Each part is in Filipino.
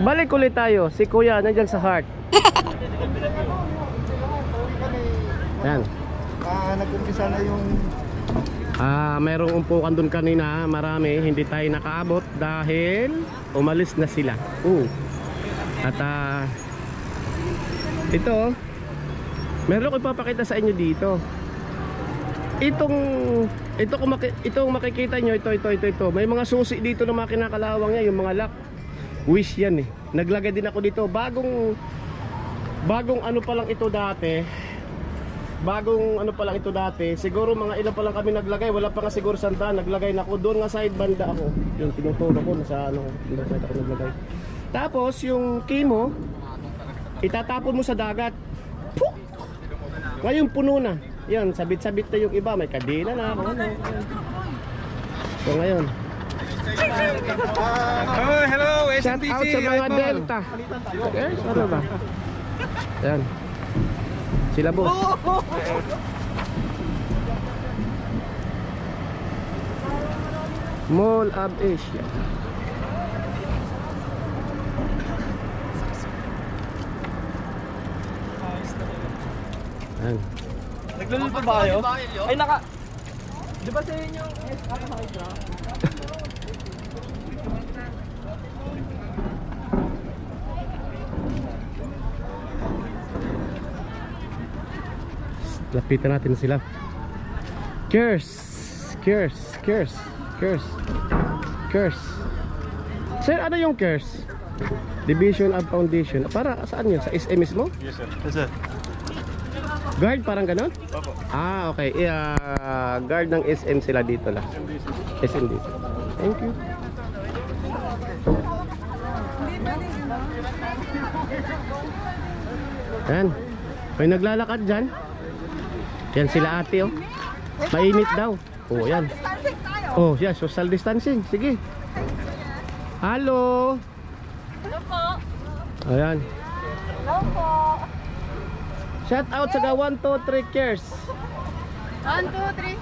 Balik ulit tayo. Si Kuya nandiyan sa heart. Yan. Nag-umpisa na yung... Mayroong umpukan dun kanina. Marami. Hindi tayo nakaabot dahil umalis na sila. At ito, meron ko ipapakita sa inyo dito. Itong makikita nyo, ito. May mga susi dito na mga kinakalawang niya, yung mga lock. Wish yan eh. Naglagay din ako dito. Bagong ano pa lang ito dati. Siguro mga ilan pa lang kami naglagay. Wala pa nga siguro sandaan. Naglagay na ako. Doon nga side banda ako. Yung tinuturo ko nasa ano. Side ako naglagay. Tapos yung kimo, itatapon mo sa dagat. Puk! Ngayon puno na. Yan, sabit-sabit na yung iba. May kadena na. So ngayon. Hello, Shout out sa mga Delta. Yes, ano ba? Ayan. Sila boss. Mall of Asia. Ayan. Nagluluto ba kayo? Ay naka... Di ba sa inyo? Lapitan natin sila. Cheers. Sir, ano yung Kers? Division of Foundation. Para saan yun? Sa SM mismo? Yes sir. Yes sir. Guard parang ganon? Opo. Okay. Guard ng SM sila dito lang. SMD. Thank you. Yan. May naglalakad dyan. Yan sila ate oh. Mainit daw. Yan. Yan, social distancing. Sige. Hello. Hello po. Ayan. Hello po. Shout out sa 1, 2, 3 Cheers. 1, 2, 3.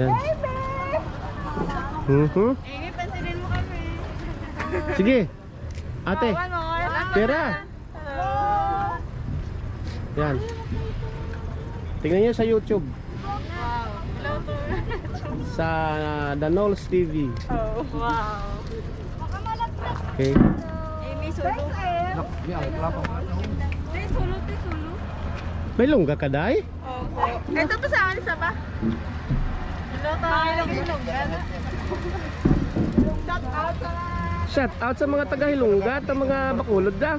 Yan. Ingay, pansinin mo kami. Sige. Ate. One more. Pera. Hello. Yan. Tingnan niyo sa YouTube. Wow. Hello po. Sa The Knowles TV. Oh, wow. Okay. Amy, sulo. Sulo. May lungga ka, Day? Opo. Ito pa sa akin, isa pa. Hello, tayo. Shout out sa mga taga-Hilongga at mga Bacolod da.